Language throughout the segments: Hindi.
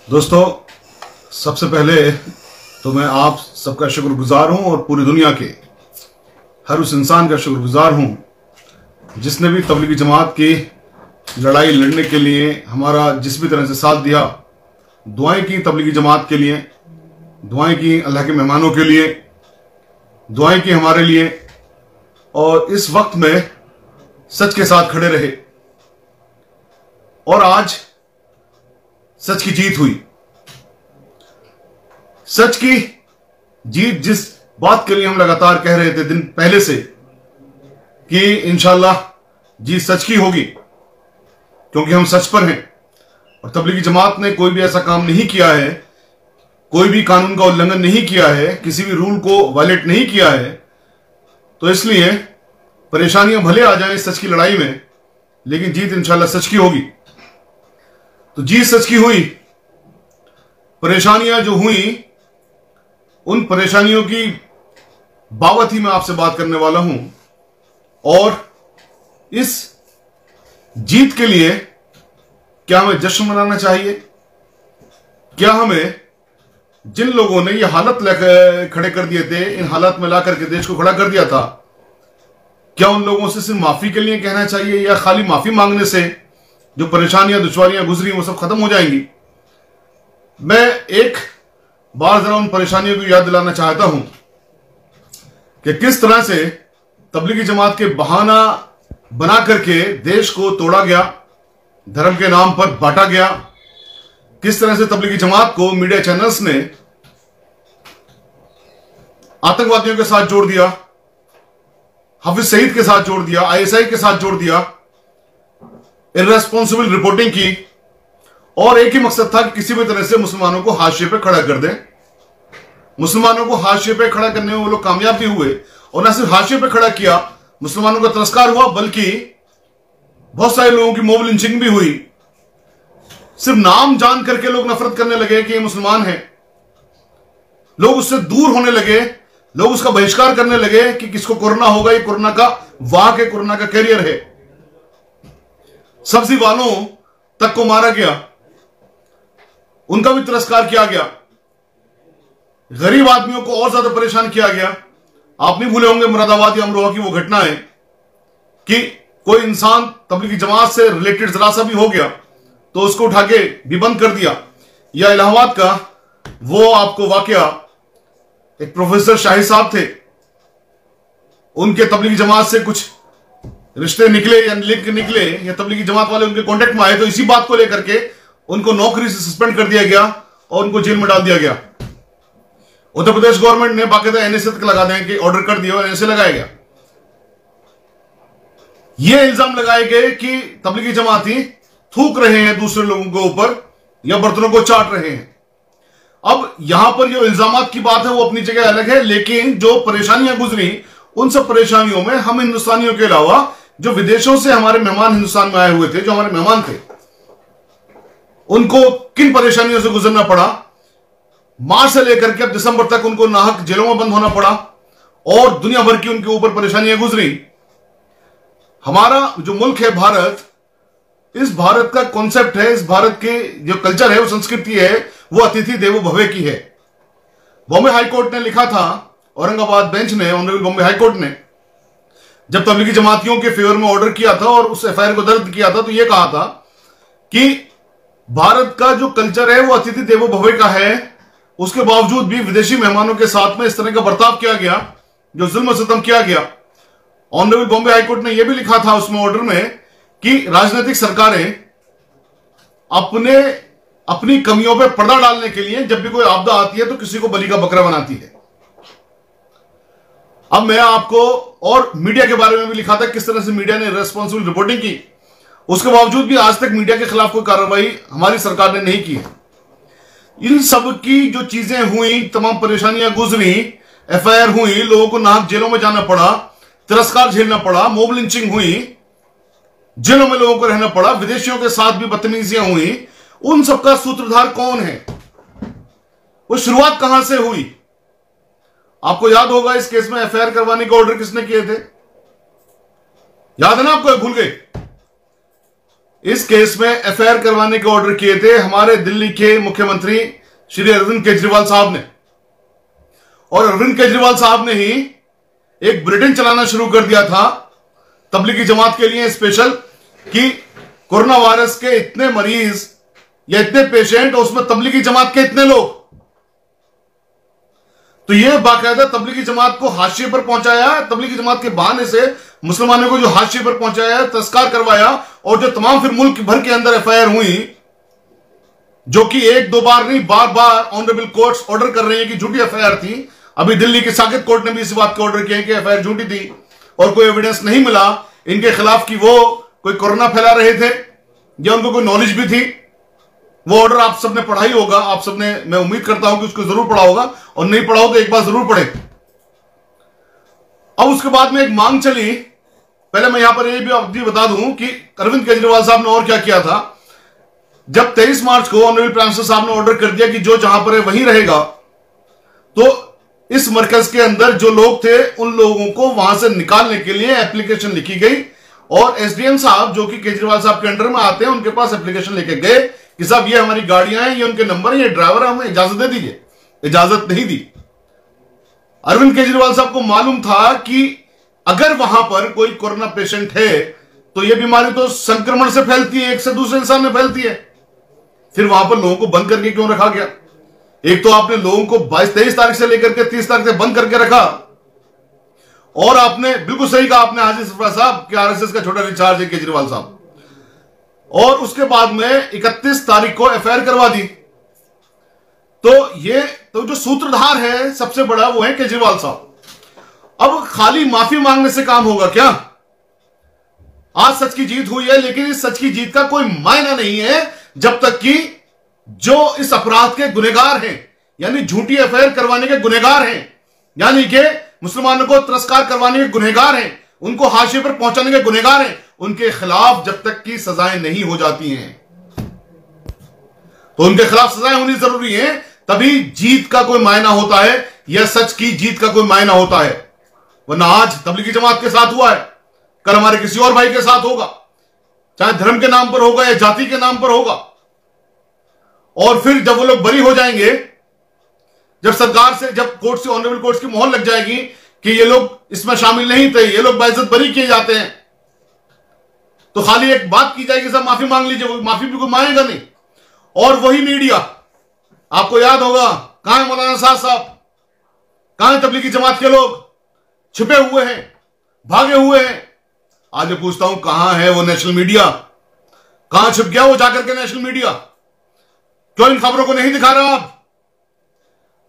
दोस्तों, सबसे पहले तो मैं आप सबका शुक्रगुजार हूं और पूरी दुनिया के हर उस इंसान का शुक्रगुजार हूं जिसने भी तबलीगी जमात की लड़ाई लड़ने के लिए हमारा जिस भी तरह से साथ दिया। दुआएं की तबलीगी जमात के लिए, दुआएं की अल्लाह के मेहमानों के लिए, दुआएं की हमारे लिए, और इस वक्त में सच के साथ खड़े रहे। और आज सच की जीत हुई। सच की जीत, जिस बात के लिए हम लगातार कह रहे थे दिन पहले से कि इंशाअल्लाह जीत सच की होगी, क्योंकि हम सच पर हैं और तबलीगी जमात ने कोई भी ऐसा काम नहीं किया है, कोई भी कानून का उल्लंघन नहीं किया है, किसी भी रूल को वायलेट नहीं किया है। तो इसलिए परेशानियां भले आ जाएं सच की लड़ाई में, लेकिन जीत इंशाअल्लाह सच की होगी। तो जीत सच की हुई। परेशानियां जो हुई, उन परेशानियों की बाबत ही मैं आपसे बात करने वाला हूं। और इस जीत के लिए क्या हमें जश्न मनाना चाहिए? क्या हमें जिन लोगों ने यह हालत खड़े कर दिए थे, इन हालात में ला करके देश को खड़ा कर दिया था, क्या उन लोगों से सिर्फ माफी के लिए कहना चाहिए, या खाली माफी मांगने से जो परेशानियां दुश्वारियां गुजरी वो सब खत्म हो जाएंगी? मैं एक बार जरा उन परेशानियों को याद दिलाना चाहता हूं कि किस तरह से तबलीगी जमात के बहाना बना करके देश को तोड़ा गया, धर्म के नाम पर बांटा गया। किस तरह से तबलीगी जमात को मीडिया चैनल्स ने आतंकवादियों के साथ जोड़ दिया, हाफिज सईद के साथ जोड़ दिया, आईएसआई के साथ जोड़ दिया, इर्रेस्पॉन्सिबल रिपोर्टिंग की, और एक ही मकसद था कि किसी भी तरह से मुसलमानों को हाशिए पे खड़ा कर दें। मुसलमानों को हाशिए पे खड़ा करने में वो लोग कामयाब भी हुए, और न सिर्फ हाशिए पे खड़ा किया, मुसलमानों का तिरस्कार हुआ, बल्कि बहुत सारे लोगों की मॉब लिंचिंग भी हुई। सिर्फ नाम जान करके लोग नफरत करने लगे कि ये मुसलमान है, लोग उससे दूर होने लगे, लोग उसका बहिष्कार करने लगे कि किसको कोरोना होगा, ये कोरोना का वाक है, कोरोना का कैरियर है। सब्जी वालों तक को मारा गया, उनका भी तिरस्कार किया गया। गरीब आदमियों को और ज्यादा परेशान किया गया। आप नहीं भूले होंगे मुरादाबाद या अमरोहा की वो घटना है कि कोई इंसान तबलीगी जमात से रिलेटेड जरा सा भी हो गया तो उसको उठा के भी बंद कर दिया। या इलाहाबाद का वो आपको वाकया, एक प्रोफेसर शाहिद साहब थे, उनके तबलीगी जमात से कुछ रिश्ते निकले या लिंक निकले, या तबलीगी जमात वाले उनके कांटेक्ट में आए, तो इसी बात को लेकर के उनको नौकरी से सस्पेंड कर दिया गया और उनको जेल में डाल दिया गया। उत्तर प्रदेश गवर्नमेंट ने बाकायदा एनएसए तक लगा दें कि ऑर्डर कर दिया और एनएसए लगाया गया। ये इल्जाम लगाए गए कि तबलीगी जमाती थूक रहे हैं दूसरे लोगों के ऊपर या बर्तनों को चाट रहे हैं। अब यहां पर जो इल्जामात की बात है वो अपनी जगह अलग है, लेकिन जो परेशानियां गुजरी, उन सब परेशानियों में हम हिंदुस्तानियों के अलावा जो विदेशों से हमारे मेहमान हिंदुस्तान में आए हुए थे, जो हमारे मेहमान थे, उनको किन परेशानियों से गुजरना पड़ा। मार्च से लेकर के अब दिसंबर तक उनको नाहक जेलों में बंद होना पड़ा और दुनिया भर की उनके ऊपर परेशानियां गुजरी। हमारा जो मुल्क है भारत, इस भारत का कॉन्सेप्ट है, इस भारत के जो कल्चर है, वो संस्कृति है, वो अतिथि देवो भव की है। बॉम्बे हाईकोर्ट ने लिखा था, औरंगाबाद बेंच ने, ऑनरेबल बॉम्बे हाईकोर्ट ने जब तबलीगी जमातियों के फेवर में ऑर्डर किया था और उस एफआईआर को दर्ज किया था, तो यह कहा था कि भारत का जो कल्चर है वो अतिथि देवो भव का है। उसके बावजूद भी विदेशी मेहमानों के साथ में इस तरह का बर्ताव किया गया, जो जुल्म सितम किया गया। ऑनरेबल बॉम्बे हाईकोर्ट ने यह भी लिखा था उसमें ऑर्डर में कि राजनीतिक सरकारें अपनी कमियों पर पर्दा डालने के लिए जब भी कोई आपदा आती है तो किसी को बलि का बकरा बनाती है। अब मैं आपको, और मीडिया के बारे में भी लिखा था किस तरह से मीडिया ने रेस्पॉन्सिबल रिपोर्टिंग की, उसके बावजूद भी आज तक मीडिया के खिलाफ कोई कार्रवाई हमारी सरकार ने नहीं की है। इन सब की जो चीजें हुई, तमाम परेशानियां गुजरी, एफआईआर हुई, लोगों को नाहक जेलों में जाना पड़ा, तिरस्कार झेलना पड़ा, मॉब लिंचिंग हुई, जेलों में लोगों को रहना पड़ा, विदेशियों के साथ भी बदतमीजियां हुई, उन सबका सूत्रधार कौन है? वो शुरुआत कहां से हुई? आपको याद होगा इस केस में एफआईआर करवाने के ऑर्डर किसने किए थे? याद है ना आपको? भूल गए? इस केस में एफआईआर करवाने के ऑर्डर किए थे हमारे दिल्ली के मुख्यमंत्री श्री अरविंद केजरीवाल साहब ने। और अरविंद केजरीवाल साहब ने ही एक बुलेटिन चलाना शुरू कर दिया था तबलीगी जमात के लिए स्पेशल, कि कोरोना वायरस के इतने मरीज या इतने पेशेंट और उसमें तबलीगी जमात के इतने लोग। तो यह बाकायदा तबलीगी जमात को हाशिए पर पहुंचाया, तबलीगी जमात के बहाने से मुसलमानों को जो हाशिए पर पहुंचाया, तस्कार करवाया, और जो तमाम फिर मुल्क भर के अंदर एफआईआर हुई, जो कि एक दो बार नहीं बार बार ऑनरेबल कोर्ट्स ऑर्डर कर रहे हैं कि झूठी एफआईआर थी। अभी दिल्ली के साकेत कोर्ट ने भी इस बात का ऑर्डर किया कि एफआईआर झूठी थी और कोई एविडेंस नहीं मिला इनके खिलाफ कि वो कोई कोरोना फैला रहे थे या उनको कोई नॉलेज भी थी। वो ऑर्डर आप सबने पढ़ा ही होगा, आप सबने, मैं उम्मीद करता हूं कि उसको जरूर पढ़ा होगा, और नहीं पढ़ा हो तो एक बार जरूर पढ़े। अब उसके बाद में एक मांग चली, पहले मैं यहां पर ये भी बता दूं कि अरविंद केजरीवाल साहब ने और क्या किया था। जब 23 मार्च को ऑनरेबल प्राइम मिनिस्टर साहब ने ऑर्डर कर दिया कि जो जहां पर है वहीं रहेगा, तो इस मरकज के अंदर जो लोग थे उन लोगों को वहां से निकालने के लिए एप्लीकेशन लिखी गई, और एसडीएम साहब जो कि केजरीवाल साहब के अंडर में आते हैं उनके पास एप्लीकेशन लेके गए कि साहब ये हमारी गाड़ियां हैं, ये उनके नंबर है, ये ड्राइवर है, हमें इजाजत दे दीजिए। इजाजत नहीं दी। अरविंद केजरीवाल साहब को मालूम था कि अगर वहां पर कोई कोरोना पेशेंट है तो यह बीमारी तो संक्रमण से फैलती है, एक से दूसरे इंसान में फैलती है। फिर वहां पर लोगों को बंद करके क्यों रखा गया? एक तो आपने लोगों को 23 तारीख से लेकर के 30 तारीख से बंद करके रखा, और आपने बिल्कुल सही कहा आपने हाजी सरफराज साहब कि आरएसएस का छोटा रिचार्ज है केजरीवाल साहब, और उसके बाद में 31 तारीख को एफआईआर करवा दी। तो जो सूत्रधार है सबसे बड़ा वो है केजरीवाल साहब। अब खाली माफी मांगने से काम होगा क्या? आज सच की जीत हुई है, लेकिन इस सच की जीत का कोई मायना नहीं है जब तक कि जो इस अपराध के गुनहगार हैं, यानी झूठी एफआईआर करवाने के गुनहगार हैं, यानी कि मुसलमानों को तिरस्कार करवाने के गुनहगार हैं, उनको हाशिए पर पहुंचाने के गुनहगार हैं, उनके खिलाफ जब तक की सजाएं नहीं हो जाती हैं, तो उनके खिलाफ सजाएं होनी जरूरी है, तभी जीत का कोई मायना होता है या सच की जीत का कोई मायना होता है। वरना आज तबलीगी जमात के साथ हुआ है, कल हमारे किसी और भाई के साथ होगा, चाहे धर्म के नाम पर होगा या जाति के नाम पर होगा। और फिर जब वो लोग बरी हो जाएंगे, जब सरकार से, जब कोर्ट से, ऑनरेबल कोर्ट की मोहर लग जाएगी कि ये लोग इसमें शामिल नहीं थे, ये लोग बाइज्जत बरी किए जाते हैं, तो खाली एक बात की जाएगी सब माफी मांग लीजिए, वो माफी भी कोई मांगेगा नहीं। और वही मीडिया, आपको याद होगा, कहां है मौलाना साहब, कहां है तबलीगी जमात के लोग? छिपे हुए हैं, भागे हुए हैं। आज मैं पूछता हूं कहां है वो नेशनल मीडिया? कहां छिप गया वो जाकर के नेशनल मीडिया? क्यों इन खबरों को नहीं दिखा रहा आप?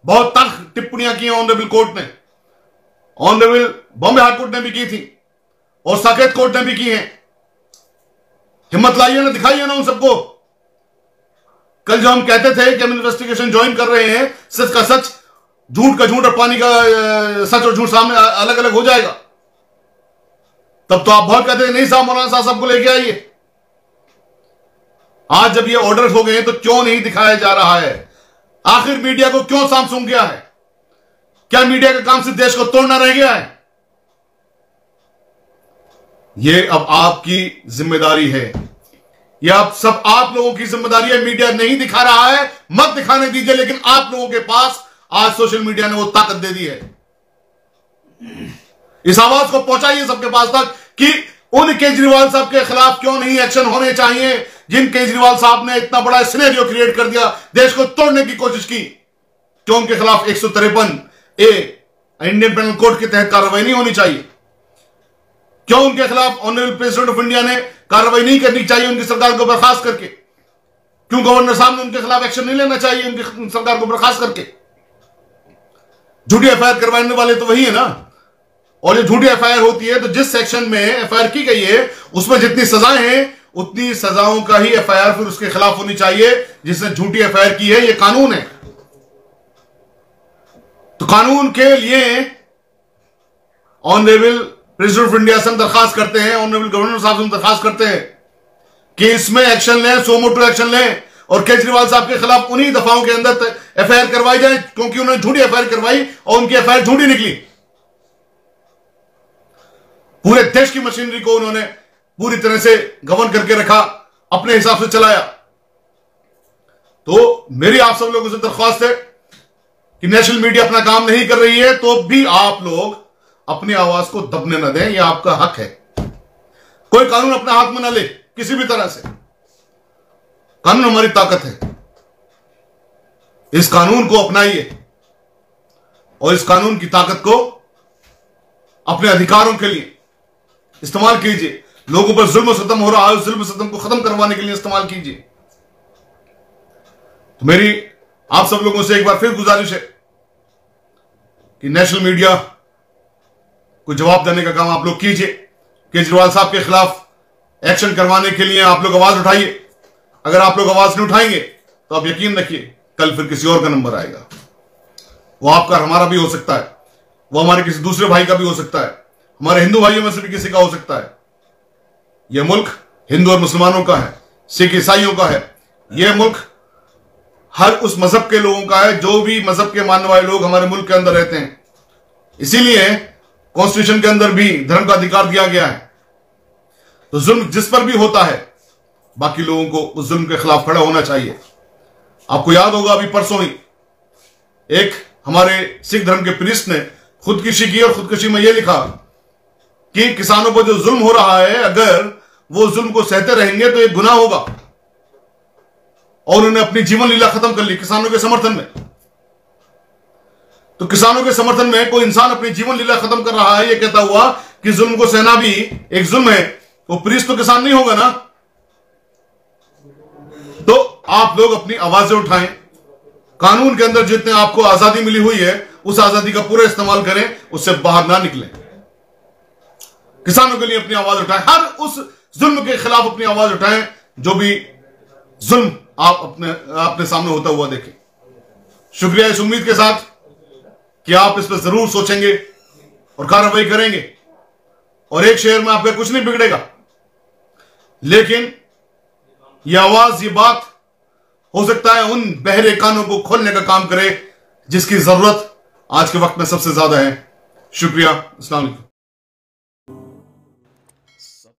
बहुत तल्ख टिप्पणियां की ऑनरेबल कोर्ट ने, ऑनरेबल बॉम्बे हाई कोर्ट ने भी की थी और साकेत कोर्ट ने भी की है। हिम्मत लाइए ना, दिखाइए ना उन सबको। कल जो हम कहते थे कि हम इन्वेस्टिगेशन ज्वाइन कर रहे हैं, सच का सच, झूठ का झूठ और पानी का सच और झूठ सामने अलग अलग हो जाएगा, तब तो आप बहुत कहते हैं नहीं साहब मौलाना साहब को लेके आइए। आज जब ये ऑर्डर हो गए हैं तो क्यों नहीं दिखाया जा रहा है? आखिर मीडिया को क्यों सांप सूंघ गया है? क्या मीडिया का काम सिर्फ देश को तोड़ना रह गया है? ये अब आपकी जिम्मेदारी है, ये आप लोगों की जिम्मेदारी है। मीडिया नहीं दिखा रहा है, मत दिखाने दीजिए, लेकिन आप लोगों के पास आज सोशल मीडिया ने वो ताकत दे दी है। इस आवाज को पहुंचाइए सबके पास तक कि उन केजरीवाल साहब के खिलाफ क्यों नहीं एक्शन होने चाहिए, जिन केजरीवाल साहब ने इतना बड़ा सिनेरियो क्रिएट कर दिया, देश को तोड़ने की कोशिश की। क्यों उनके खिलाफ 153A इंडियन पेनल कोड के तहत कार्रवाई नहीं होनी चाहिए? क्यों उनके खिलाफ ऑनरेबल प्रेसिडेंट ऑफ इंडिया ने कार्रवाई नहीं करनी चाहिए उनकी सरकार को बर्खास्त करके? क्यों गवर्नर साहब ने उनके खिलाफ एक्शन नहीं लेना चाहिए उनकी सरकार को बर्खास्त करके? झूठी एफआईआर करवाने वाले तो वही है ना। और ये झूठी एफआईआर होती है तो जिस सेक्शन में एफआईआर की गई है उसमें जितनी सजाएं हैं उतनी सजाओं का ही एफआईआर फिर उसके खिलाफ होनी चाहिए जिसने झूठी एफआईआर की है। ये कानून है। तो कानून के लिए ऑनरेबल प्रेसिडेंट ऑफ इंडिया से हम दरखास्त करते हैं, ऑनरेबल गवर्नर साहब से हम दरखास्त करते हैं कि इसमें एक्शन लें, सोमोटो एक्शन लें और केजरीवाल साहब के खिलाफ उन्हीं दफाओं के अंदर एफआईआर करवाई जाए, क्योंकि उन्होंने झूठी एफआईआर करवाई और उनकी एफआईआर झूठी निकली। पूरे देश की मशीनरी को उन्होंने पूरी तरह से गवर्न करके रखा अपने हिसाब से चलाया। तो मेरी आप सब लोगों से दरख्वास्त है कि नेशनल मीडिया अपना काम नहीं कर रही है तो भी आप लोग अपनी आवाज को दबने न दें, यह आपका हक है। कोई कानून अपने हाथ में न ले किसी भी तरह से। कानून हमारी ताकत है, इस कानून को अपनाइए और इस कानून की ताकत को अपने अधिकारों के लिए इस्तेमाल कीजिए। लोगों पर जुल्म सितम हो रहा है, उस जुल्म सितम को खत्म करवाने के लिए इस्तेमाल कीजिए। तो मेरी आप सब लोगों से एक बार फिर गुजारिश है कि नेशनल मीडिया को जवाब देने का काम आप लोग कीजिए। केजरीवाल साहब के खिलाफ एक्शन करवाने के लिए आप लोग आवाज उठाइए। अगर आप लोग आवाज नहीं उठाएंगे तो आप यकीन रखिए कल फिर किसी और का नंबर आएगा। वो आपका हमारा भी हो सकता है, वो हमारे किसी दूसरे भाई का भी हो सकता है, हमारे हिंदू भाइयों में से भी किसी का हो सकता है। यह मुल्क हिंदू और मुसलमानों का है, सिख ईसाइयों का है। यह मुल्क हर उस मजहब के लोगों का है जो भी मजहब के मानने वाले लोग हमारे मुल्क के अंदर रहते हैं। इसीलिए कॉन्स्टिट्यूशन के अंदर भी धर्म का अधिकार दिया गया है। तो जुल्म जिस पर भी होता है बाकी लोगों को उस जुल्म के खिलाफ खड़ा होना चाहिए। आपको याद होगा अभी परसों ही एक हमारे सिख धर्म के प्रीस्ट ने खुदकुशी की और खुदकुशी में यह लिखा कि किसानों पर जो जुल्म हो रहा है अगर वो जुल्म को सहते रहेंगे तो एक गुनाह होगा। और उन्होंने अपनी जीवन लीला खत्म कर ली किसानों के समर्थन में। तो किसानों के समर्थन में कोई इंसान अपनी जीवन लीला खत्म कर रहा है यह कहता हुआ कि जुल्म को सहना भी एक जुल्म है, वो प्रीस्ट तो किसान नहीं होगा ना। तो आप लोग अपनी आवाजें उठाएं, कानून के अंदर जितने आपको आजादी मिली हुई है उस आजादी का पूरा इस्तेमाल करें, उससे बाहर ना निकलें। किसानों के लिए अपनी आवाज उठाएं, हर उस जुल्म के खिलाफ अपनी आवाज उठाएं जो भी जुल्म आप अपने सामने होता हुआ देखें। शुक्रिया इस उम्मीद के साथ कि आप इस पर जरूर सोचेंगे और कार्रवाई करेंगे। और एक शहर में आपका कुछ नहीं बिगड़ेगा, लेकिन यह आवाज, ये बात हो सकता है उन बहरे कानों को खोलने का काम करे जिसकी जरूरत आज के वक्त में सबसे ज्यादा है। शुक्रिया। अस्सलाम वालेकुम।